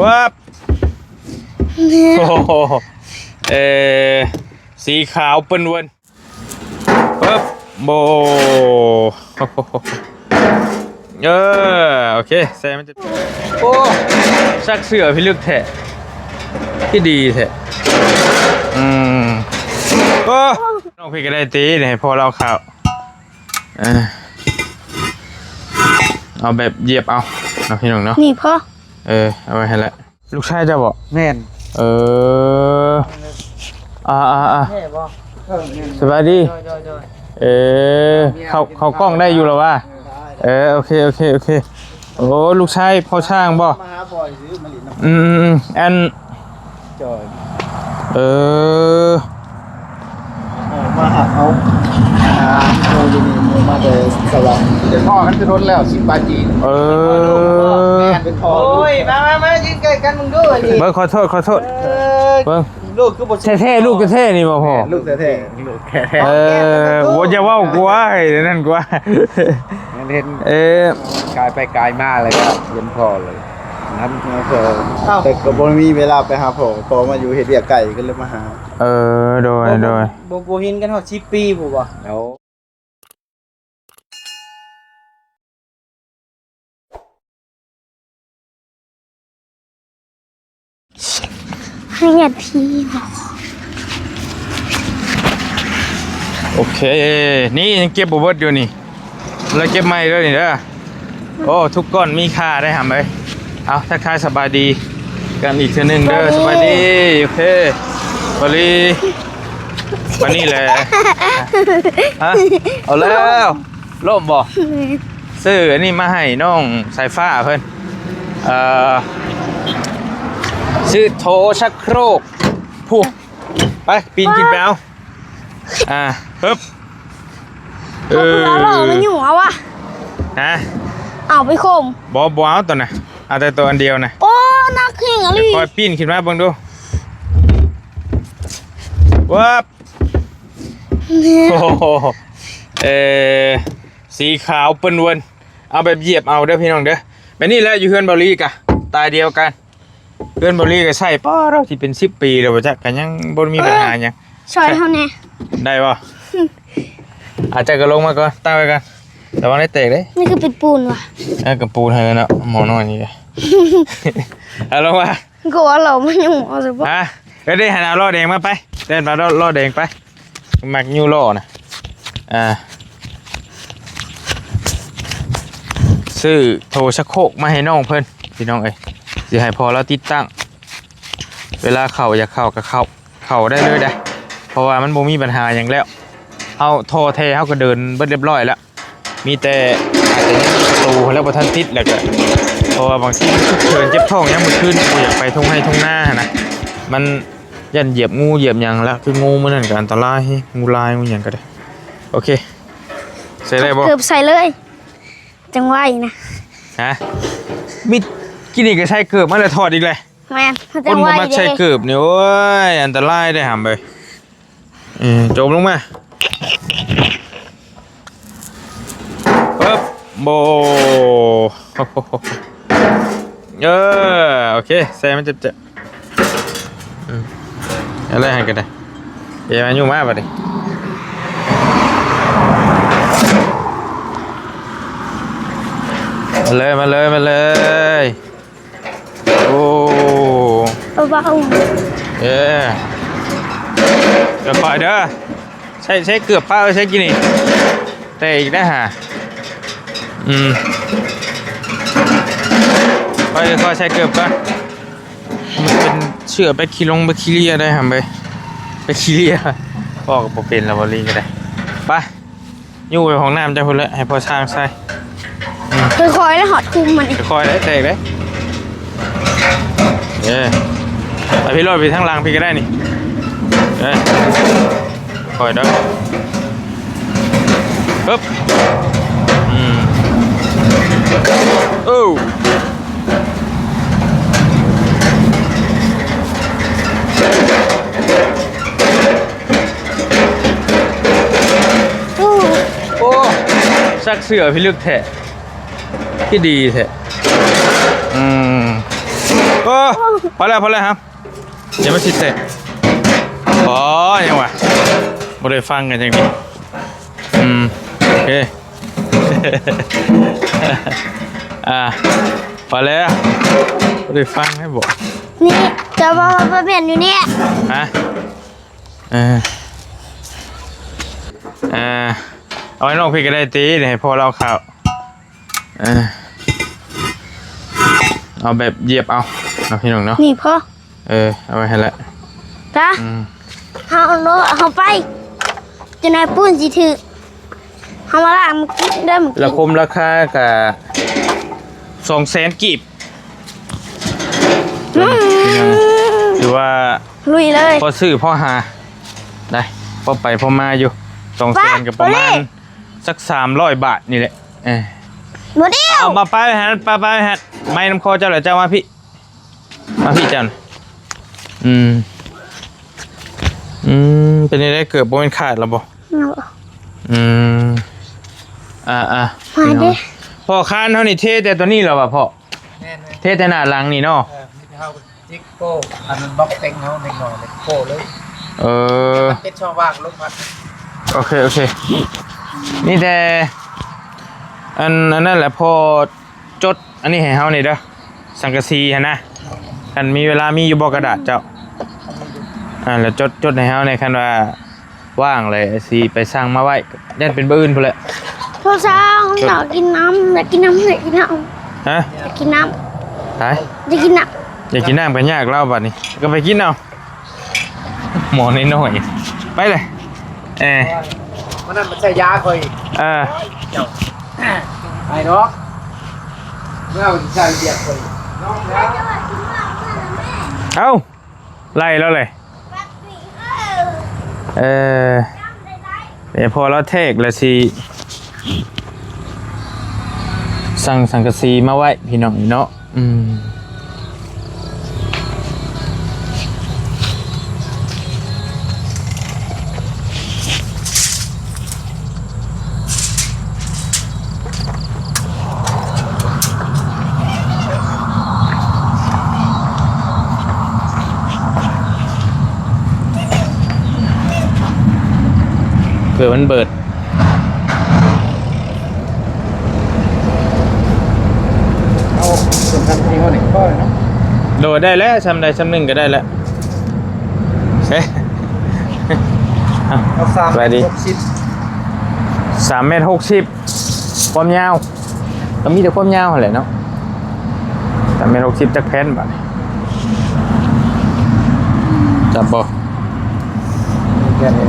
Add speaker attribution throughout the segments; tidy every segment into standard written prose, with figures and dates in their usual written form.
Speaker 1: ว้าโอ้โหสีขาวเปิ้นวนปึ๊บโบโอเคแซมมันจะโอ้ชักเสือพี่ลึกแท้ที่ดีแท้โอ้น้องพี่ก็ได้ตีเนี่ยพอเราข่าวเอาแบบเหยียบเอาเนาะพี่น้องเนาะ
Speaker 2: นี่พ่อ
Speaker 1: เอาไว้ให้ละลูกชายจะบอก
Speaker 3: แม่น
Speaker 1: สบายดีเขากล้องได้อยู่หรอวะโอเคโอ้ลูกชายพ่อช่างบ่อัน
Speaker 3: มาหาเขาโมยูนีมาแต่สวรรค์เดี๋ยวพ่อกันจะทนแล้ว10 บาทจีนแม่เป็นพ่อโอ้ยมายืนใกล้กันมึงด้วยนี่
Speaker 1: เบิ้งขอโทษเบิ้ง
Speaker 3: ลูกคือบ่
Speaker 1: แท้ลูกแท้นี่บ่พ่อ
Speaker 3: ลูกแท้ลูกแท้
Speaker 1: ว่าจะว่ากลัวไอ้นั่นกลัว
Speaker 3: เห็นกายไปกายมาเลยครับเห็นพ่อเลยนั้นเพิ่นแต่ก็บ่มีเวลาไปหาพ่อมาอยู่เฮ็ดเวียกไก่ก็เลยมาหา
Speaker 1: โดย
Speaker 3: บ่เห็นกันฮอด10 ปีผู้บ่เอา
Speaker 2: ให้ญาติพี่
Speaker 1: โอเคนี่ยังเก็บบุบอยู่นี่แล้วเก็บไม่ด้วยนี่เด้อโอ้ทุกก้อนมีค่าได้หำไปเอาทักทายสบายดีกันอีกทีนึงเด้อสบายดีโอเคบริวันนี้แหละฮะเอาแล้วล่มบ่ซื้ออันนี้มาให้น้องสายฟ้าเพิ่นซื้อโถชักโครกผู้ไปปีนกินแปวปึ๊บ
Speaker 2: เราไม่อยู่เอาวะเอาไปคม
Speaker 1: บ่เอาตัวน่ะเอาแต่ตัวอันเดียวนะ
Speaker 2: โอ้นักแข่งอะไร
Speaker 1: คอยปีนขึ้นมาบังดูว้าโอ้โหสีขาวเปิ้นวนเอาแบบเหยียบเอาเด้อพี่น้องเด้อแบบนี้แหละอยู่เฮือนบริกะตายเดียวกันเฮือนบริก็ใส่ป้อเราที่เป็น10 ปีแล้วบ่จักกันยังบ่มีปัญหาหยัง
Speaker 2: ช่วยเฮาแน่
Speaker 1: ได้ป่ะอาจจะกระลงมาก่อนตั้งไว้กันแต่ว่าได้เตะเลย
Speaker 2: นี่คือเป็นปูนว่ะ
Speaker 1: กับปูนให้เนาะหมอน้อยนี่เลยเอาลงมา
Speaker 2: ก็ว่าเราไม่ยุ่งเอาสิบ่
Speaker 1: ก็ได้หันเอาล่อแดงมาไปเดินมาล่อแดงไปมักยูล่อนะซื้อโถชักโครกมาให้น้องเพิ่นพี่น้องเอ้ยสิให้พอเราติดตั้งเวลาเข่าอยากเข่าก็เข่าได้เลยได้เพราะว่ามันบ่มีปัญหาอย่างแล้วเอาโทรเทเขาก็เดินเรียบร้อยแล้วมีแต่อาจจะยังประตูแล้วบ่ทันติดแล้วก็เพราะว่าบางทีมันฉุกเฉินเจ็บท้องยังบ่ขึ้นอยากไปทุ่งให้ทุ่งหน้านะมันยันเหยียบงูเหยียบหยังแล้วคืองูมันนั่นก็อันตรายงูลายงูหยังก็ได้โอเคใส่ได้บ่
Speaker 2: เกือบใส่เลยจังไว้นะ
Speaker 1: มิดกินอีกก็ใช้เกือบมาแล้วถอดอีกเลย
Speaker 2: แม่น
Speaker 1: จังไว้เด้ใช้เกือบนี่โอ้ยอันตรายได้หำไปจมลงมาปึ๊บโบโอเคแซมมันจะอะไรให้กันได้เดี๋ยวมันยุ่งมากป่ะดิมาเลยโอ้
Speaker 2: เบา
Speaker 1: เกือบปล่อยเด้อใช้เกือบป้าใช้กินนี่แต่อีกได้หาค่อยใช้เกือบก่อนมันเป็นเชื่อแบคทีเรียได้หำไปแบคทีเรียพ่อกับพ่อเป็นลาวารีก็ได้ไปยู่ไปของน้ำจะพูดเลยให้พ่อช่างใส่
Speaker 2: ค่อยๆแล้วหอดคุมมัน
Speaker 1: ค่อยๆได้แตกได้ไปพี่รถไปทั้งรางพี่ก็ได้นี่ค่อยเด้อปึ๊บโอ้ชักเสือพี่ลึกแท้ที่ดีแท้โ โอ้พอแล้วครับอย่ามาชิดเตะอ๋อยังวะบ่ได้ฟังกันจังนี้โอเค พอแล้วบ่ได้ฟังให้บอก
Speaker 2: นี่จะมาเปลี่ยนอยู่เนี่ย
Speaker 1: ฮะเอาไว้น้องพี่ก็ได้ตีเนี่ยให้พ่อเราข่าวเอาแบบเหยียบเอาพี่น้องเนาะ
Speaker 2: นี่พ่อ
Speaker 1: เอาไว้ให้ละ
Speaker 2: จ้าเอาไปจะนายปุ้นสิถือเอามาล้างมันกินได้มันกิน
Speaker 1: ราคมราคากับ200,000 กีบถือว่า
Speaker 2: ลุยเลย
Speaker 1: พอซื้อพ่อหาได้พอไปพอมาอยู่200,000กับประมาณสัก300 บาทนี่แหละ
Speaker 2: หมดเดียว
Speaker 1: เอามาไปฮะไปฮะไม่น้ำคอเจ้าเหรอเจ้ามาพี่เจ้าเป็นยังไงเกิดโบนขาดแล้วบ่
Speaker 2: มาดิ
Speaker 1: พ่อคานเท่านี้เทแต่ตัวนี้เหรอวะพ่อเทแต่หน้าหลังนี่เนาะ
Speaker 3: จิ๊กโก้อันนั้นบล็อกเต็งเขาเต็งหน่อยเลยโก้เลยเป็นช่องว่างลงมา
Speaker 1: โอเคนี่แต่อันนั้นแหละพอจดอันนี้ให้เฮานี่เด้อสังกะสีฮะนะกันมีเวลามีอยู่บ่กระดาษเจ้าแล้วจดให้เฮาในคันว่าว่างเลยสิไปสร้างมาไว้ยันเป็นเบอร์อื่นพุ่นแหละ
Speaker 2: พ่อสร้างอยากกินน้ำอยากกินน้ำฮะอยากกินน้
Speaker 1: ำ
Speaker 2: อยากกินน้ำ
Speaker 1: อยากกินน้ำกันยากเล่าบัดนี้ก็ไปกินเอาหมอน้อยไปเลย
Speaker 3: มันนั่นมันใช้ยาคอยไอ้น้องเมื่อวันที่ใช้เดียดคอยน้อง
Speaker 1: เอาไล่แล้วเลยเดี๋ยวพอเราเทกแล้วสิสั่งสังกะสีมาไว้พี่น้องเนาะเผื่อมันเบิด
Speaker 3: เอาส่วนทำที่เขาหนึ่งข้อเลยเนาะ
Speaker 1: โดดได้แล้วชำใดชำหนึ่งก็ได้แล้ว
Speaker 3: เอา
Speaker 1: 3.60 ความยาวก็มีแต่ความยาวแหละเนาะ3.60 จักแผ่นบาทจับบ่
Speaker 3: แค่นี้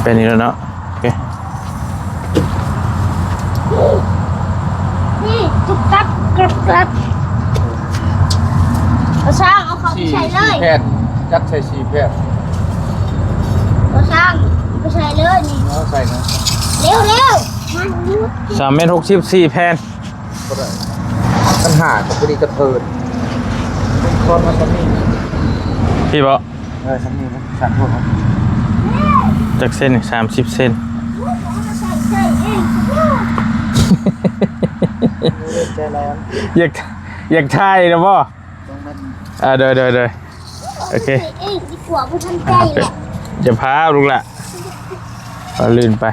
Speaker 1: เป็นนี้แล้วเนาะโอเค
Speaker 2: นี่จุกตับกรับพ่อสร้างเอาของไปใส่เลย
Speaker 3: แพทย์จัดใส่ชีแพทย์
Speaker 2: พ่อสร้างไปใส่เลยนี่
Speaker 3: ใส่นะ
Speaker 2: เร็ว
Speaker 1: 3.64 แผ่น
Speaker 3: ปัญหากับพอดีกระเทินเป็นคนมาสันนี่
Speaker 1: พี่บอก
Speaker 3: สันนี่นะสันพวกเขา
Speaker 1: จากเส้น30 เซนอยากถ่ายนะพ่อเดี๋ยวโอเคจะพาลูกละลื่นไป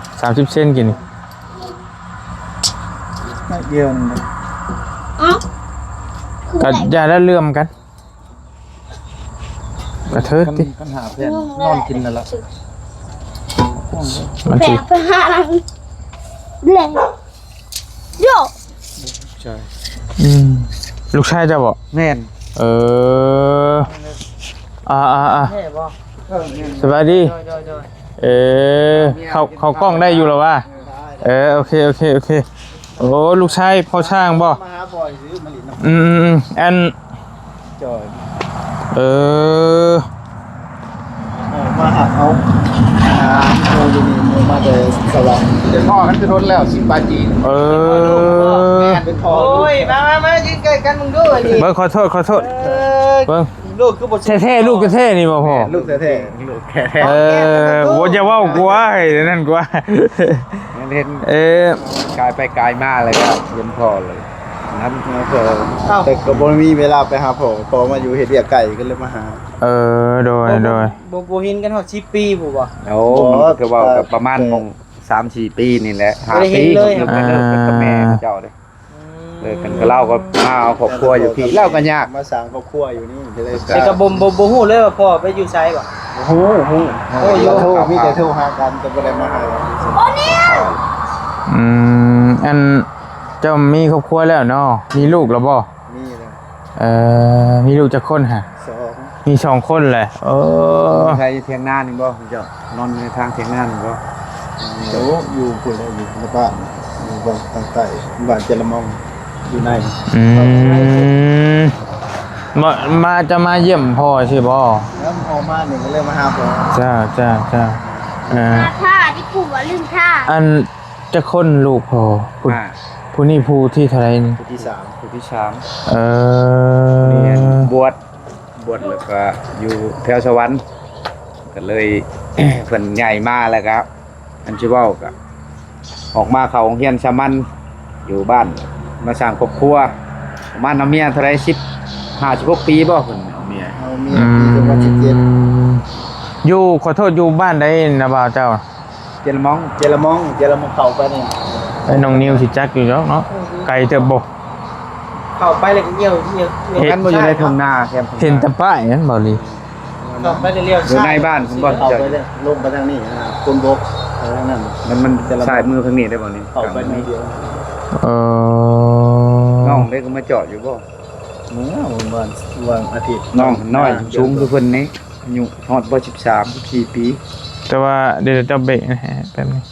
Speaker 1: 30 เซนกิน
Speaker 3: ไม่เดียวนึง
Speaker 1: ก็อย่าได้เลื่อมกันกระเทิดดิ
Speaker 3: ปัญหาเพื่อนนอนกินนั่นแหละ
Speaker 2: มันสิไปหาอะไรเลยโย่
Speaker 3: ใช่
Speaker 1: ลูกชายจะบอก
Speaker 3: แม่น
Speaker 1: สบายดีเขากล้องได้อยู่หรอวะโอเคโอ้ลูกชายพ่อช่างบ่อัน
Speaker 3: มาเอาโมยูนีมาแต่สว่างเดี๋ยวพ่อกันจะทนแล้ว10 บาทจีนแม่เป็นพ่อโอ้ยมายืนใกล้กันมึงด้วย
Speaker 1: เบิ้งขอโทษเบิ้ง
Speaker 4: ลูกคือบ่
Speaker 1: แท้ๆลูกแท้ๆนี่บ่พ่อ
Speaker 3: ลูกแท้ๆลูกแท้
Speaker 1: บ่จะเว้ากว่าไอ้นั่นกว่า
Speaker 3: ๆเห็น กายไปกายมาเลยครับเย็นพอเลยนั้นพอแต่ก็บ่มีเวลาไปหาพอมาอยู่เฮ็ดเวียกไก่ก็เลยมาหา
Speaker 1: โดย
Speaker 4: บ่เห็นกันฮอด10ปีผู้บ่
Speaker 5: โอ้มันก็เว่ากับประมาณ3-4 ปีนี่แหละ
Speaker 4: บ่ได้เห็นเลย
Speaker 5: ผมเลิกกันกับแม่เจ้าเด้เลยกันก็เล่าก็มาเอาครอบครัวอยู่พี่เล่าก็ยาก
Speaker 3: มาสร้างครอบครัวอยู่นี่ก็เลย
Speaker 4: แต่ก็บ่ฮู้เลยว่าพ่อไปอยู่ไสบ่
Speaker 3: โอ้โหโทรมีแต่โทรหากันก็บ่ได้มาหากัน
Speaker 1: อันเจ้ามีครอบครัวแล้วเนาะมีลูกแล้วบ่
Speaker 3: มีเลย
Speaker 1: มีลูกจักคนฮะ
Speaker 3: 2
Speaker 1: มี2คนแหละ
Speaker 5: ใครเถียงหน้านี่บ่เจ้านอนในทางเถียงหน้านี่บ่
Speaker 3: เดี๋ยวอยู่พุ่นแล้วอยู่ในบ้านอยู่บ้านทางใต้บ้านเจรมองอยู่ใน
Speaker 1: มาจะมาเยี่ยมพ่อใช่บ่
Speaker 3: แล้วออกมานี่ก็เลยมาหาพ่อ
Speaker 1: จ้า
Speaker 2: ท่าที่ปู่ว่าลืมท่า
Speaker 1: อันจะคนลูกพ่อผู้นี่ผู้ที่เท่าไรนี่
Speaker 3: ผู้ที่3
Speaker 5: ผู้ที่3
Speaker 1: เรี
Speaker 5: เรียนบวชแล้วก็อยู่แถวสวรรค์ก็เลย เพิ่นใหญ่มาแล้วครับอันสิเว้าก็ออกมาเข้าโรงเรียนสามัญอยู่บ้านมาสร้างครอบครัวประมาณเอาเมียเท่าไหร่56 ปีบ่เพิ่นเอาเมีย
Speaker 3: เอามีจังหวัด17
Speaker 1: อยู่ขอโทษอยู่บ้านได้นะบ่าวเจ้า
Speaker 5: เจรมอง
Speaker 3: เจรมองเข้าไปนี่
Speaker 1: ไอ้น้องนิวสิจักอยู่แล้วเนาะไกลเติบบ่
Speaker 4: เข้าไปแล้วก็เหี่ยว
Speaker 5: กันบ่อยู่ในทุ่งนาแคมป์
Speaker 1: เห็นแต่ป้ายนั้นบ่ลี
Speaker 4: เข้าไปเลี้ยว
Speaker 5: อยู่ในบ้านผมบ่
Speaker 3: เข้า
Speaker 5: เจ้า
Speaker 3: ไปเลยลงไปทางนี้นะคนบกทางนั้น
Speaker 5: มันสายมือทางนี้ได้บ่นี่
Speaker 3: เข้าไปนิดเดียว
Speaker 5: น้องเด็กก็มาจอดอยู่บ่
Speaker 3: เมื่อวันอาทิตย์
Speaker 5: น้องน้อยสูงคือเพิ่นนี่อายุฮอดบ่13-14 ปี
Speaker 1: แต่ว่าเดี๋ยวจะเบรกนะฮะแป๊บนึง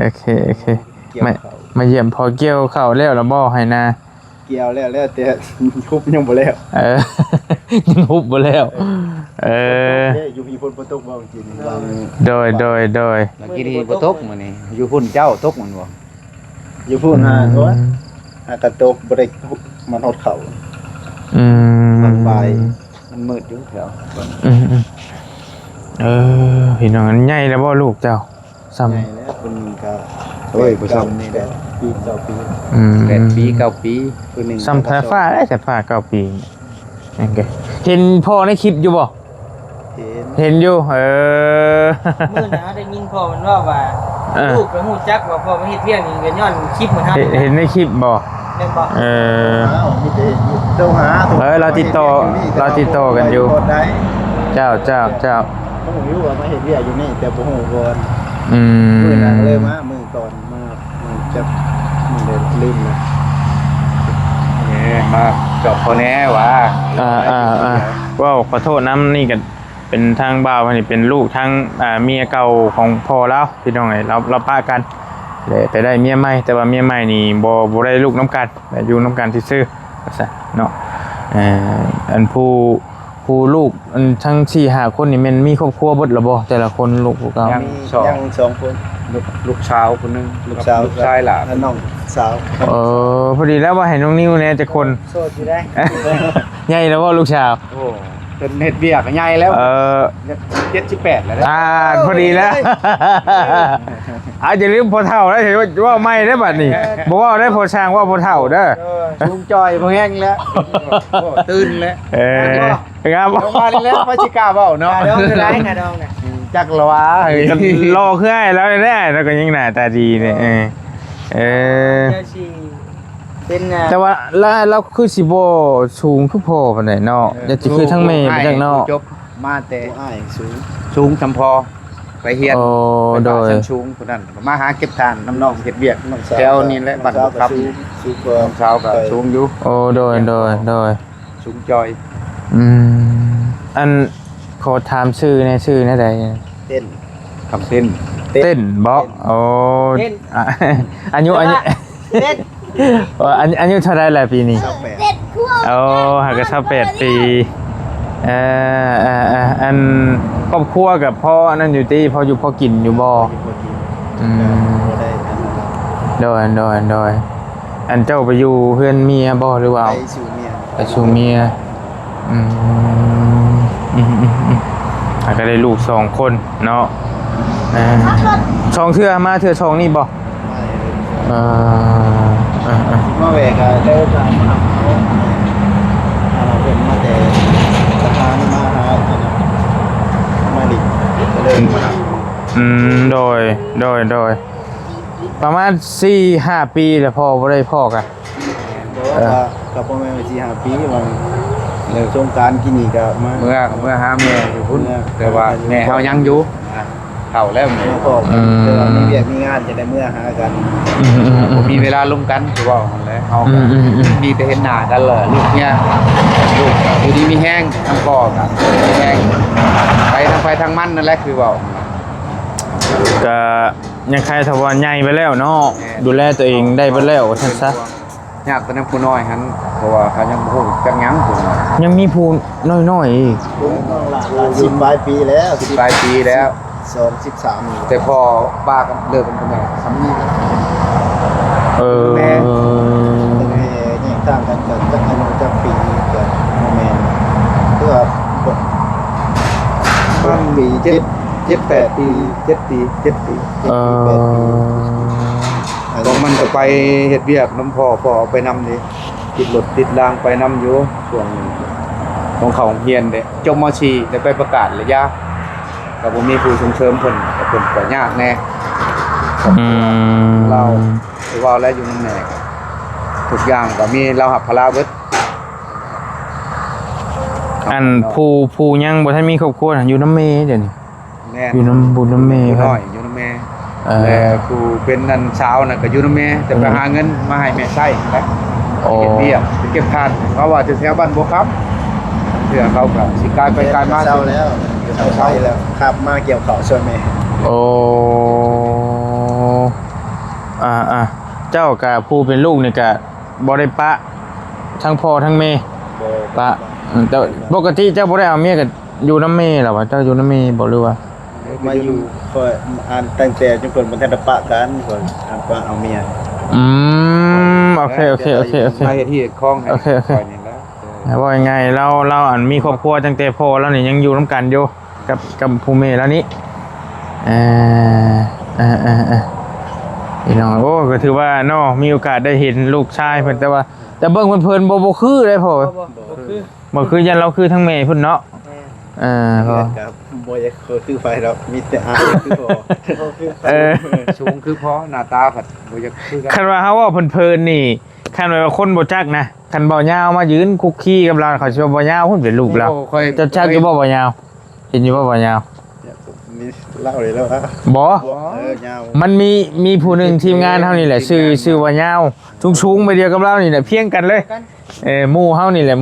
Speaker 1: โอเคมาเยี่ยมพอเกี่ยวเข้าแล้วแล้วบ่ให้นา
Speaker 3: เกี่ยวแล้วแต่ทุบยังบ่แล้ว
Speaker 1: ยังฮุบบ่แล้ว
Speaker 3: อยู่พี่พนตกบ่จริง
Speaker 1: โดย
Speaker 5: เมื่อกี้นี่บ่ตกมื้อนี้อยู่พุ่นเจ้าตกมันบ่
Speaker 3: อยู่พูดหาตัวหากระตกบ่ได้มันฮอดเขา มันไป
Speaker 5: มันมืดอยู่แถว
Speaker 1: พี่น้องใหญ่แล้วบ่ลูกเจ้าซ้ำ
Speaker 3: ใหญ่แล้วเพิ่นก็
Speaker 5: โอ้ยบ่ซ้ำนี่แหละ
Speaker 3: ปี2ปี
Speaker 5: 8 ปี9 ปีคือนึง
Speaker 1: ซ้ำสายฟ้าได้สายฟ้า9 ปีโอเคเห็นพ่อในคลิปอยู่บ่ เห็นอยู่
Speaker 4: มื้อหน้าได้ยินพ่อมันว่าลูกไปฮู้จักว่าพ่อมาเฮ็ดเวียกนี่ก็ย้อนคลิปเหมือนกัน
Speaker 1: เห็นในคลิปบ่
Speaker 4: แม่นบ่
Speaker 3: มีแต่โทรหา
Speaker 1: เราติดต่อกันอยู่เจ้า
Speaker 3: ผมรู้ว่ามาเฮ็ดเวียกอยู่นี่แต่บ่ฮู้ก่อน
Speaker 1: มื้
Speaker 3: อนั้นเลยมามื้อก่อนมาจะมื้อลืมนะ
Speaker 5: มาจอบพอแน่ว่า
Speaker 1: ว้าวขอโทษน้ำนี่กันเป็นทางบ่าวนี่เป็นลูกทางเมียเก่าของพ่อแล้วพี่น้องไงเราป้ากันเลยไปได้เมียใหม่แต่ว่าเมียใหม่นี่บ่ได้ลูกน้ำกันแต่อยู่น้ำกันที่ซื้อเนาะอันผู้ลูกอันทั้ง4-5 คนนี่มันมีครอบครัวเบิดละบ่แต่ละคนลูกพวกเขา
Speaker 3: ยัง2คน
Speaker 5: ลูกสาวคนนึง
Speaker 3: ลูกสาว
Speaker 5: ลูกชายหลาน
Speaker 3: และน้องสาว
Speaker 1: พอดีแล้วว่าให้น้องนิ้วเนี่ยจะคน
Speaker 4: โสดอยู่ได้
Speaker 1: ใหญ่แล้วว่าลูกชาว
Speaker 5: โอ้เป็นเฮ็ดเวียกใหญ่แล้ว78แล้ว
Speaker 1: พอดีแล้วอย่าลืมพอเท่าแล้วเห็นว่าไม่ได้บัดนี้บอกว่าได้พอช้างว่าพอเท่าเด้อ
Speaker 5: ลุงจอยบ่แห้งแล้วตื่นแล้ว
Speaker 1: ครับ
Speaker 5: ลงมาแล้วพชิกาเว้าเนาะ
Speaker 4: ดองคือไรนะดองน่ะ
Speaker 5: จักละวะ
Speaker 1: รอเครื่องให้แล้วแน่แล้วก็ยังหน้าตาดีเนี่ยแต่ว่าเราคือสิบ่สูงคือพ่อปานใดเนาะจะคือทั้งแม่มาจากเนาะ
Speaker 5: จบมาแต่
Speaker 3: อ้ายสูง
Speaker 5: สูงจำพอไปเฮียน
Speaker 1: โดย
Speaker 5: สูงคนนั้นมาหาเก็บทานน้ำนองเฮ็ดเวียกแถวนี้แหละบ้านครับ
Speaker 3: สูงกว่า
Speaker 5: น้องสาวก็สูงอยู่
Speaker 1: โดย
Speaker 5: สูงจอย
Speaker 1: อันขอถามชื่อในชื่อในใด
Speaker 3: เต้น
Speaker 5: คำเส้น
Speaker 1: เต้นบ่อายุ
Speaker 4: เต้น
Speaker 1: อายุเท่าไรแหละปีนี้
Speaker 2: เด็ดขั้ว
Speaker 1: หากจะ8 ปีอันครอบครัวกับพ่อนั่นอยู่ที่พ่ออยู่พ่อกินอยู่บ่โดยอันเจ้าไปอยู่เพื่อนเมียบ่หรือว่า
Speaker 3: ไปสู่เมีย
Speaker 1: ไปสู่เมียอืมก็ได้ลูก2คนเนาะช่องเทื่อมาเทื่อช่องนี่บ่เออ
Speaker 3: มาแหวกเร็วจังมาเป็นมาแต่สถานมาหามาดิก็เลยมา
Speaker 1: โดยประมาณ 4-5 ปีแล้วพอบ่ได้พ่อกัน
Speaker 3: กับพ่อแม่ไป4-5 ปีบางเลิกสงการกินนี่ก็มา
Speaker 5: เมื่อหาแม่อยู่พุ่นแต่ว่าแม่เฮายังอยู่เข้าแล้วแม่
Speaker 3: มาพอแต่ว่ามีเวียกมีงานจะได้เมื่อหากัน
Speaker 5: บ่มีเวลาร่วมกันคือว่าหั่นแหละเฮาก็มีแต่เห็นหน้ากันเลยลูกเนี่ยลูกอยู่ดีมีแห้งทั้งพ่อกันมีแห้งไปทางมันนั่นแหละคือว่า
Speaker 1: ก็ยังใครทว่าใหญ่ไปแล้วเนาะดูแลตัวเองได้ไปแล้วท่านซะ
Speaker 5: ยากแต่นั้นผู้น้อยหันเพราะว่าเขายังบ่ฮู้จักหยังพุ่น
Speaker 1: ยังมีผู้น้อยๆอีก
Speaker 3: 10 ปลายปีแล้ว
Speaker 5: ปลายปีแล้ว
Speaker 3: 13นี่
Speaker 5: แต่พอป้าก็เลิกกันไปแล้วซ้ำนี่
Speaker 3: แม่แยกทางกันก็จักอายุจักปีก็แม่นเพื่อมันมี7-8 ปี7 ปี7 ปี ของมันก็ไปเฮ็ดเวียกน้ำพ่อไปนำดิติดรถติดรางไปนำอยู่ช่วงนึงของเขาเฮียนเด้จบม .4 ได้ไปประกาศระยะก็บ่มีผู้ส่งเสริมเพิ่นก็เพิ่นก็ยากแน่เราสิว่าแล้วอยู่นำแหน่ทุกอย่างก็มีเราหับภาระเบิด
Speaker 1: อันผู้ยังบ่ทันมีครอบครัวน่ะอยู่น้ำเมเดี๋ยวนี้
Speaker 5: แน่
Speaker 1: อยู่น้ำบุญน้ำเม
Speaker 5: ผู้
Speaker 1: ครับ
Speaker 5: น้อยอยู่นำแม่แต่ผู้เป็นนันเช้าน่ะก็อยู่นำแม่แต่ไปหาเงินมาให้แม่ใช้แหละ
Speaker 1: โอ้
Speaker 5: เก็บเบี้ยไปเก็บทานเพราะว่าจะแถวบ้านบัวครับเพื่อเขาก็สิกลายไปกลายมา
Speaker 3: เช้าแล้วเช้าแล้วครับมาเกี่ยวข้าวช่วยแม่
Speaker 1: โอ้เจ้ากับผู้เป็นลูกนี่ก็บ่ได้ปะทั้งพ่อทั้งแม่ปะแต่ปกติเจ้าบ่ได้เอาเมียก็อยู่น้ำเมหรอวะเจ้าอยู่น้ำเมบ่หรือว่า
Speaker 3: มาอยู่คอยอ่านตั้งแต่จนเพิ่นบ่ทันได้ปะกันเพิ่นอ่านปะเอาเมีย
Speaker 1: โอเค
Speaker 5: มาเฮ็ดที่คลองให้
Speaker 1: โอเค
Speaker 5: ปล่อยนี่แล้ว
Speaker 1: ว่ายังไงเราอันมีครอบครัวตั้งแต่พ่อแล้วนี่ยังอยู่น้ำกันอยู่กับผู้เมแล้วนี่พี่น้องโอ้ก็ถือว่าเนาะมีโอกาสได้เห็นลูกชายเพิ่นแต่เบิ่งเพิ่นบ่คือได้พ่อบ่คือยันเราคือทั้งแม่เพิ่นเนาะพ่อ
Speaker 3: ครับบ่อยากคือไฟดอกมีแต่อายคือพอ
Speaker 5: สูงคือพอหน้าตาผัดบ่อยากคือกัน
Speaker 1: คันว่าเฮาว่าเพิ่นนี่คันว่าคนบ่จักนะคันบ่ยาวมายืนคุกคีกับเราเขาสิว่าบ่ยาวเพิ่นเป็นลูกเราจะจักอยู่บ่ยาวเห็นอยู่บ่ยาว
Speaker 3: มีเล่าเลยแล้วฮะ
Speaker 1: บ่
Speaker 3: ยาว
Speaker 1: มันมีผู้หนึ่งทีมงานเฮานี่แหละชื่อว่ายาวสูงๆไปเดียวกับเรานี่แหละเพียงกันเลยหมู่เฮานี่แหละ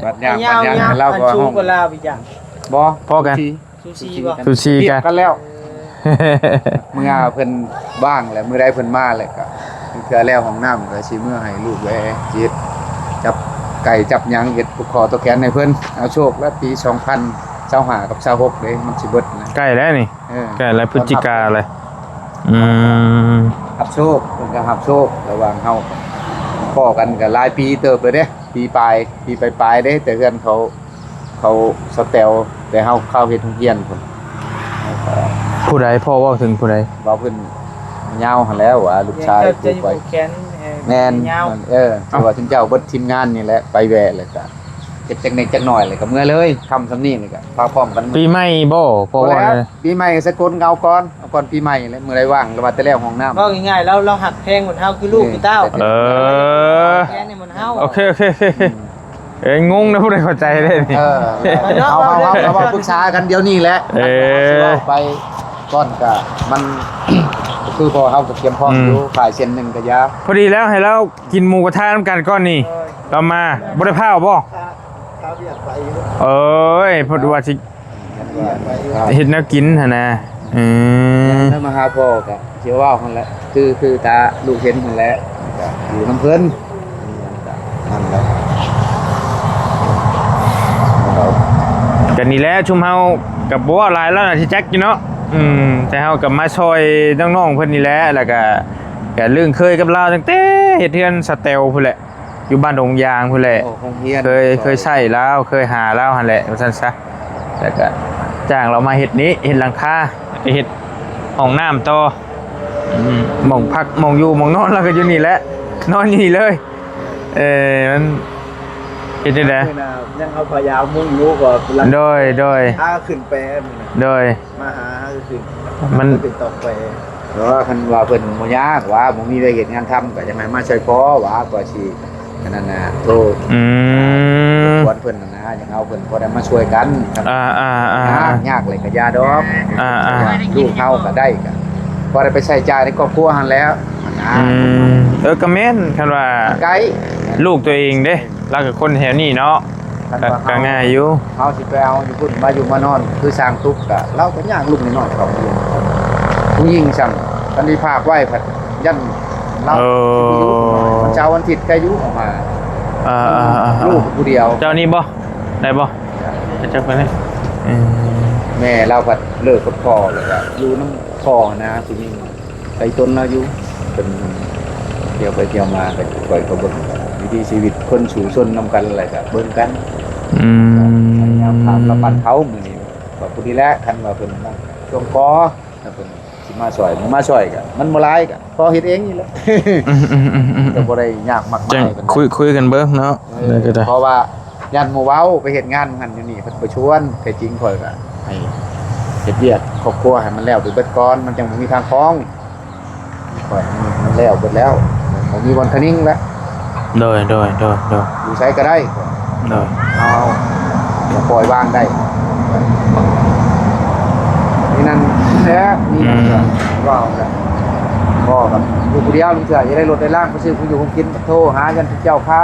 Speaker 5: บัดยางเราก็
Speaker 4: ชู
Speaker 5: ห้อง
Speaker 4: กว่าลาวอีกอย่าง
Speaker 5: บ่
Speaker 1: พอกัน
Speaker 4: ซูชิบ่
Speaker 1: ซูชิ
Speaker 5: เทีย
Speaker 1: กับ น
Speaker 5: กันแล้วมื้อเพิ่นบ้างแล้วมื้อใดเพิ่นมาแล้วก็เทื่อแล้วห้องน้ำก็สิมื้อให้ลูกไว้จิตจับไก่จับหยังเฮ็ดผูกคอตัวแขนให้เพิ่นเอาโชคแล้วปี2025กับ26เด้มันสิเบิดนะ
Speaker 1: ใกล้แล้วนี่ใกล้แล้วพฤศจิกาเลย
Speaker 5: หับโชคเพิ่นก็หับโชคระหว่างเฮาพ้อกันก็หลายปีเติบเลยเด้ปีปลายเด้แต่เพื่อนเขาสแตลแต่เฮาเข้าเฮ็ดโรงเรียนพุ่น
Speaker 1: ผู้ใดพ่อเว่าถึงผู้ใด
Speaker 5: ว่าเพิ่นยาวหั่นแล้วว่าลูกชาย
Speaker 4: จะ
Speaker 5: ปลู
Speaker 4: อก ยู่
Speaker 5: ไว้
Speaker 4: แขน
Speaker 5: แม่น
Speaker 4: ยาว
Speaker 5: แต่ว่าถึงเจ้าเบิดทีมงานนี่แหละไปแวะเลยก็เฮ็ดจักนิดจักหน่อยเลยก็เมื่อเลยคำสำนี้นี่ก็พาพร้อมกัน
Speaker 1: ปีใหม่บ่พ่อว่า
Speaker 5: แล้วปีใหม่สกลเอาก่อนปีใหม่เลยมื้อใดว่างแล้วว่าแต่แล้วห้องน้ำ
Speaker 4: ก็ง่ายๆเราหักแพงเหมือนเฮาคือลูกคือเต้า แค่นี้เหมือนเฮา
Speaker 1: โอเคงงนะผู้ใดเข้าใจได้นี่
Speaker 5: เอาปรึกษากันเดี๋ยวนี้แหละไปก่อนก็มัน คือพอเฮาก็เตรียมพร้อมอยู่ขายเส้นหนึงก็ยา
Speaker 1: พอดีแล้วให้เรากินหมูกระทะน้ำกันก้อนนี่เรามาบ่ได้พาบ่
Speaker 3: ครับอยากไป
Speaker 1: เอ้ยพอดีว่าสิเฮ็ดแนวกินหั่นนะ
Speaker 5: ถ้ามาหาพ่อก็สิว่าหั่นแหละคือตาลูกเห็นหั่นแหละก็อยู่นำเพิ่นนั่นแหละ
Speaker 1: กันนี่แหละชุมเฮากับบ่ว่าหลายแล้วน่ะที่แจ็คอยู่เนาะแต่เฮากับมาซอยน้องๆเพิ่นนี่แหละแล้วก็เรื่องเคยกับเราตั้งแต่เฮ็ดเทือนสเตลพุ่นแหละ อยู่บ้านดงยางพุ่นแหละ
Speaker 5: โอ้โรงเรียน
Speaker 1: เคยใช้แล้วเคยหาแล้วหั่นแหละว่าซั่นซะแล้วก็จ้างเรามาเฮ็ดนี้เฮ็ดหลังคาไปเฮ็ดห้องน้ำต่อหม่องพักหม่องอยู่หม่องนอนแล้วก็อยู่นี่แหละนอนอยู่นี่เลยมันเฮ็ดจังได๋
Speaker 3: ยังเอาพยาวมุ่งรู้ก็
Speaker 1: โดย
Speaker 3: ถ้าขึ้นไป
Speaker 1: โดย
Speaker 3: มาหาขึ้น
Speaker 1: มัน
Speaker 3: ขึ้นตกไป
Speaker 5: เพราะว่าคันว่าเพิ่นบ่ยากว่าบ่มีไปเฮ็ดงานทำก็จังได๋มาช่วยพอว่าก็สิอันนั้นน่ะโทร ควรเพิ่นนะอย่างเอาเพิ่นพอได้มาช่วยกัน ยากเลยก็ยาดอกลูกเฮาก็ได้ก็พอได้ไปใช้จ่ายในครอบครัวหันแล้ว
Speaker 1: ก็แม่นคันว่า
Speaker 5: ไกล
Speaker 1: ลูกตัวเองเด้แล้วก็คนแถวนี้เนาะก็ง่ายอยู่
Speaker 5: เฮาสิไปเอาอยู่พุ่นมาอยู่มานอนคือสร้างทุกข์ก็เราก็ยากลูกน้อยๆของผู้หญิงสั่งกันดีภาพไว้ผัดยันเราเช้าวันอาทิตย์ก็อยู่ออกมาลูกผู้เดียว
Speaker 1: เจ้านี่บ่ได้บ่เจ้าไปเลย
Speaker 5: แม่เราก็เลิกกับพ่อแล้วก็อยู่น้ำพ่อนะผู้หญิงไปต้นเราอยู่เป็นเที่ยวไปเที่ยวมาก็ปล่อยเขาเบิ่งวิถีชีวิตคนสู่ชนนำกันอะไรก็เบิ่งกันพยายามถามละปันเขามื้อนี้ว่าผู้นี้แหละคันว่าเพิ่นมาช่วงกอถ้าเพิ่นสิมาช่วยก็มันบ่หลายก็พอเฮ็ดเองนี่แหละก็บ่ได้ยากมากมาย
Speaker 1: คุยกันเบิ่งเนาะ
Speaker 5: เพราะว่ายันหมู่เว้าไปเฮ็ดงานหันอยู่นี่เพิ่นไปชวนแต่จริงข่อยก็ให้เฮ็ดเวียกครอบครัวให้มันแล้วไปเบิดก่อนมันจังบ่มีทางฟ้องข่อยมันแล้วเบิดแล้วบ่มีวันคนิ่งแล้ว
Speaker 1: โดย
Speaker 5: อยู่ไสก็ได้ เอาจะปล่อยวางได้นี่นั่นแท้นี่ว้าวแล้วก็กับอยู่ผู้เดียวลุงเสือจะได้รถได้ล่างไปซื้อผู้อยู่คงกินโทรหากันเจ้าค่า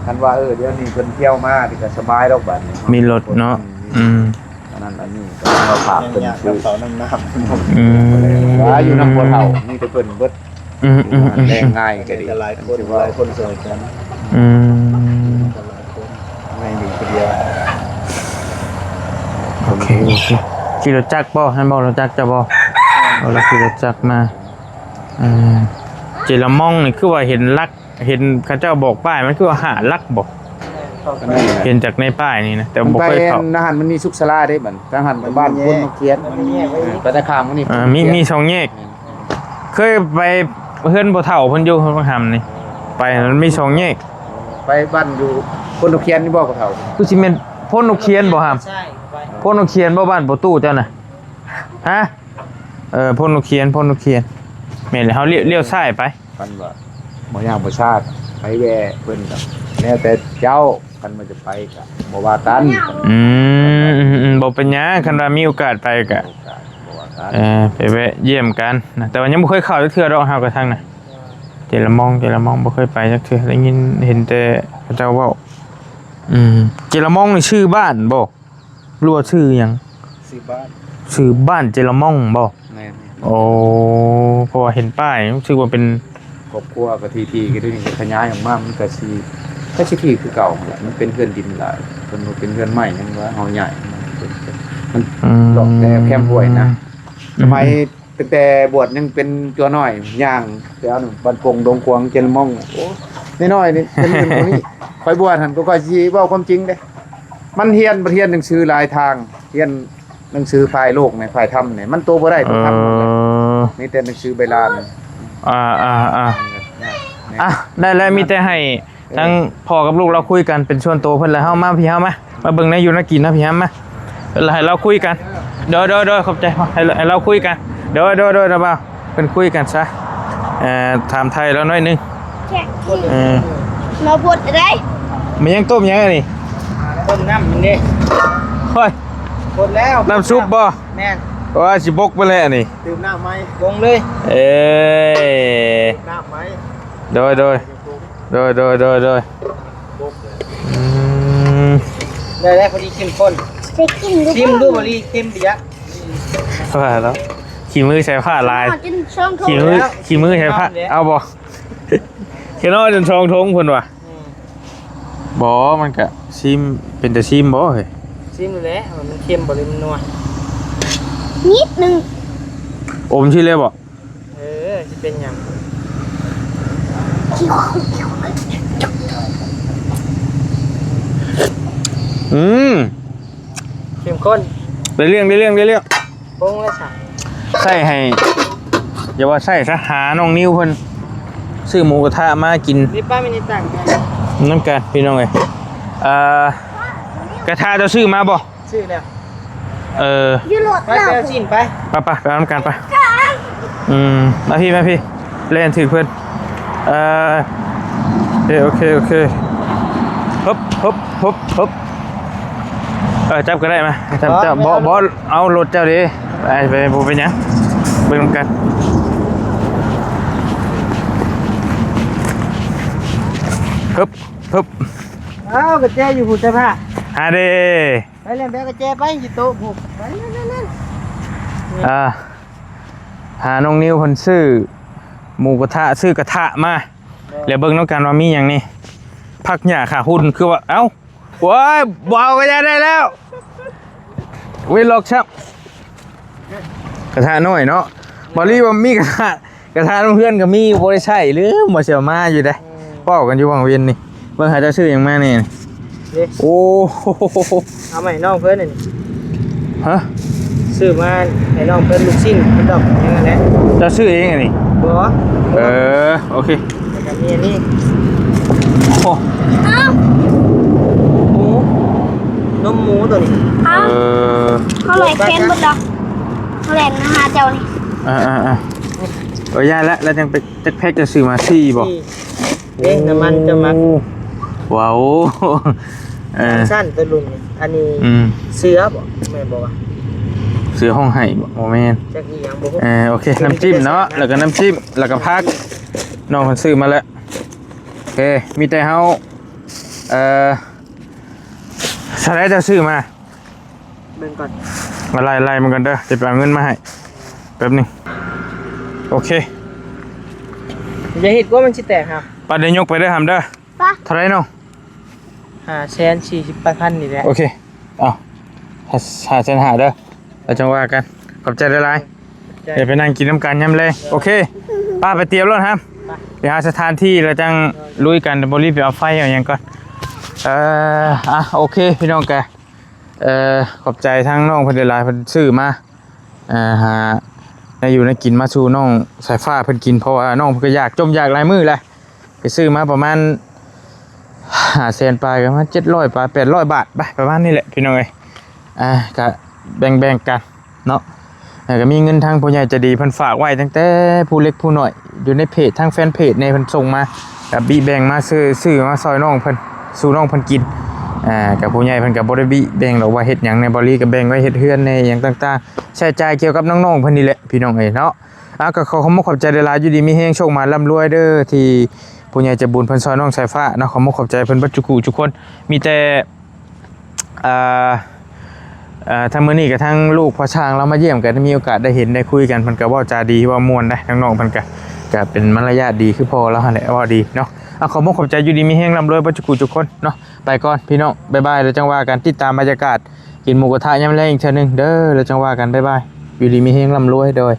Speaker 5: กันว่าเดี๋ยวนี้เพิ่นเที่ยวมาที่ก็สบายดอกบัดนี้
Speaker 1: มีรถเนาะ
Speaker 5: อันนั้นอันนี้ก็เราฝากเป็นชื่อ
Speaker 3: เสาน้ำ
Speaker 5: ว่าอยู่นำบ่เฒ่ามีแต่เพิ่นเบิดแรงง่ายก็ดี
Speaker 3: หลายคนสวยกันไม่มีคนเดียว
Speaker 1: โอเคขี่รถจักรบ่ให้บอกรถจักรจะบ่เราขี่รถจักรมาเจละม่องนี่คือว่าเห็นลักเห็นเขาเจ้าบอกป้ายมันคือว่าหาลักบ่เห็นจากในป้ายนี่นะแต่บ่เคยเข้า
Speaker 5: ทหารมันมีสุขศาลาได้บัดทหารบ้านคนมาเขียนไปตะคามมันนี่
Speaker 1: มีสองแยกเคยไปเฮือนบ่เฒ่าเพิ่นอยู่เพิ่นบ่ทำนี่ไปมันมีสองแยก
Speaker 5: ไปบ้านอยู่คนเขียนนี่บ่เฒ่า
Speaker 1: คือสิแม่นพ่นนกเคียนบ่ครับ
Speaker 4: ใช่ไป
Speaker 1: พ่นนกเคียนบ่บ้านบ่ตู้เจ้าน่ะฮะพ่นนกเคียนแม่นแล้วเฮาเลี้ยวซ้ายไป
Speaker 5: กันว่าบ่ย่างบ่ชาติไปแวะเพิ่นก็แล้วแต่เจ้ากันมันจะไปก็บ่ว่ากัน
Speaker 1: บ่เป็นหยังคันว่ามีโอกาสไปก็
Speaker 5: บ่ว่ากัน
Speaker 1: ไปแวะเยี่ยมกันนะแต่ว่ายังบ่เคยเข้าจักเทื่อดอกเฮาก็ทางน่ะเจละมองบ่เคยไปจักเทื่อได้ยินเห็นแต่เขาเจ้าเว้าเจละมองนี่ชื่อบ้านบ่รู้ว่าชื่อหยัง
Speaker 3: ซื้อบ้าน
Speaker 1: ชื่อบ้านเจละมองบ่
Speaker 5: แม่น
Speaker 1: โอ้เพราะว่าเห็นป้ายรู้สึกว่าเป็น
Speaker 5: ครอบครัวก็ทีๆก็ได้ขยายออกมามันก็สิที่คือเก่าแหละมันเป็นเพื่อนดินหลายเพิ่นบ่เป็นเพื่อนใหม่ยังว่าเฮาใหญ่มันหลอกแต่แคมห้วยนะ สมัยตั้งแต่บวชยังเป็นตัวน้อยย่างแล้วนึงบ้านปงดงควงเจนมองโอ้น้อยๆนี่เป็นคนนี้ ค่อยบวชหั่นก็ค่อยสิเว้าความจริงเด้มันเรียนหนังสือหลายทางเรียนหนังสือฝ่ายโลกในฝ่ายธรรมนี่มันโตบ่ได้ต้องทำมีแต่หนังสือใบลาน
Speaker 1: ได้แล้วมีแต่ให้ทั้งพ่อกับลูกเราคุยกันเป็นส่วนตัวเพิ่นแล้วเฮามาพี่เฮามาเบิ่งในอยู่นักกินนะพี่เฮามาแล้วให้เราคุยกันเด้อขอบใจให้เราคุยกันเด้อนะบ่าวเพิ่นคุยกันซะถามไทยแล้วหน่อยนึง
Speaker 2: เราบดได้
Speaker 1: มันยังต้มยังนี่
Speaker 4: ต้มน้ำมันดิ
Speaker 1: เฮ้ย
Speaker 4: หมดแล้ว
Speaker 1: น้ำซุปบ่
Speaker 4: แม่น
Speaker 1: ว่าสิบกไปแล้วนี่
Speaker 3: ดื่มน้ำไหม
Speaker 4: ลงเลย
Speaker 3: น้ำไหม
Speaker 1: โดยได้
Speaker 4: พอดีเข้มข้น
Speaker 2: จะกิน
Speaker 4: ชิมดูพอดีเข้มดีอะ
Speaker 1: ว่าแล้วขี่มือใช้ผ้าลาย
Speaker 2: กินช่องท
Speaker 1: ขี่มือใช้ผ้าเอาบ่เห็นว่าจนชองทงเพิ่นว่ะบ่มันก็ซิมเป็นแต่ซิมบ่เฮ้ย
Speaker 4: ชิมดูแล้วมันเข้มบ่เลยมันนัว
Speaker 2: นิดนึง
Speaker 1: อมชื่อเลยบ่
Speaker 4: จะเป็นหยัง
Speaker 1: อืม
Speaker 4: เข้มข้น
Speaker 1: ได้เรื่อง
Speaker 4: ปรุงแล้วสั่ง
Speaker 1: ใส่ให้อย่าว่าใส่ซะหาน้องนิ้วเพิ่นซื้อหมูกระทะมากิน
Speaker 4: นี่ป้าไม่ได้ตั้งใจ
Speaker 1: น้ำกันพี่น้องเอ้ยกระทะเจะซื้อมาบ่
Speaker 4: ชื่อแล้ว
Speaker 2: ยืดรถ
Speaker 4: ไป
Speaker 2: แล้ว
Speaker 4: ไปเอาชิ้นไป
Speaker 1: ไปเอาน้ำกันไปมาพี่เล่นถือเพื่อนโอเคฮึบจับก็ได้มาจับบอสเอารถเจ้าดิไปบูไปยังไปนำกันฮึบ
Speaker 4: อ้าวกระเจอยู่หุ่นเสื้อผ้า
Speaker 1: ฮาเด
Speaker 4: ไปเล่นแบกกระเจไปอยู่โต๊ะผูกไปนั่น
Speaker 1: หาน้องนิ้วเพิ่นซื้อหมูกระทะซื้อกระทะมาแล้วเบิ่งน้องกันว่ามีอย่างนี้พักหญ้าขาหุ่นคือว่าเอ้าโว้ยบ่เอาก็ได้แล้วเว้ยหลอกชับกระทะน้อยเนาะบ่รีว่ามีกระทะเพื่อนก็มีบ่ได้ใช้หรือบ่เสียมาอยู่ได้เว้ากันอยู่วังเวียนนี่เบิ่งหาเจ้าซื้อหยังมานี่โอ้โห
Speaker 4: เอาใหม่น้องเพื่อนนี่
Speaker 1: ฮะ
Speaker 4: ซื้อมาให้น้องเพื่อนลูกชิ้นเป็นดอกอย่างนั้นแหละ
Speaker 1: เจ้าซื้อเองอันนี้
Speaker 4: บัว
Speaker 1: โอเค
Speaker 4: แล้วก็มีอันนี้
Speaker 1: โอ้
Speaker 2: อ้าว
Speaker 4: หมูนมหมูตัวนี้
Speaker 2: อ้าวเขาเลยเค็มหมดดอกเขาเลยนะฮะเจ้านี่
Speaker 1: ย่าแล้วจังไปจักแพ็กจะซื้อมาซี่บ่
Speaker 4: นี่เด้น้ำมันจะมัก
Speaker 1: ว้าว
Speaker 4: สั้นตัวลุงนี่อันนี้เสือบ่แม่บอกว่า
Speaker 1: เสือห้องไห้บ่โมแมน
Speaker 4: จักอีหยังบ่ฮู้
Speaker 1: โอเคน้ำจิ้มเนาะแล้วก็น้ำจิ้มแล้วก็พักน้องคนซื้อมาแล้วโอเคมีแต่เฮาสไลด์จะซื้อมา
Speaker 4: เบิ่งก่อน
Speaker 1: มาไล่มันกันเด้อจะไปเอาเงินมาให้แป๊บนึงโอเค
Speaker 4: อย่าเฮ็ดกว่ามันสิแตกครับ
Speaker 1: ปาเดี๋ยวยกไปเด้อหำเด้อ
Speaker 2: ปะ
Speaker 1: เท่าไรน้อง
Speaker 4: 548,000นี่แหละ
Speaker 1: โอเคเอาหาเส้นหาเด้อเราจะว่ากันขอบใจหลายๆเดี๋ยวไปนั่งกินน้ำกันยำเลยโอเคป้าไปเตรียมรถครับไปหาสถานที่แล้วจังลุยกันบรีบไปเอาไฟเอาอย่างก่อนโอเคพี่น้องแกขอบใจทั้งน้องเพิ่นหลายๆเพิ่นซื้อมาหาในอยู่ในกินมาสู่น้องสายฟ้าเพิ่นกินเพราะว่าน้องเพิ่นก็อยากจมอยากหลายมื้อแหละไปซื้อมาประมาณ500,000ปลายประมาณ700ปลาย800 บาทไปประมาณนี้แหละพี่น้องเอ้ยก็แบ่งกันเนาะก็มีเงินทางผู้ใหญ่ใจะดีเพิ่นฝากไว้ตั้งแต่ผู้เล็กผู้น้อยอยู่ในเพจทางแฟนเพจในเพิ่นส่งมากับบีแบ่งมาซื้อมาซอยน้องเพิ่นสู่น้องเพิ่นกินกับผู้ใหญ่เพิ่นก็บ่ได้บิแบ่งหรอกว่าเฮ็ดหยังในบ่รีก็แบ่งไว้เฮ็ดเฮือนในหยังต่างๆใช้จ่ายเกี่ยวกับน้องๆเพิ่นนี่แหละพี่น้องเอ้ยเนาะก็ขอขอบใจหลายๆอยู่ดีมีแฮงโชคมาร่ำรวยเด้อที่ผู้ใหญ่ใจบุญเพิ่นซอยน้องสายฟ้าเนาะขอบใจเพิ่นเบัดทุกคนมีแต่ทางมื้อนี้กับทางลูกพ่อช้างเรามาเยี่ยมกันมีโอกาสได้เห็นได้คุยกันเพิ่นก็เว้าจาดีว่าม่วนได้น้องๆเพิ่นก็เป็นมารยาทดีคือพอแล้วหั่นแหละว่าดีเนาะขอบใจอยู่ดีมีแฮงร่ำรวยเบัดทุกคนเนาะไปก่อนพี่น้องบ๊ายบายแล้วจังว่ากันติดตามบรรยากาศกินหมูกระทะยามแลงอีกเทื่อนึงเด้อแล้วจังว่ากันบ๊ายบายอยู่ดีมีแฮงร่ำรวยโดย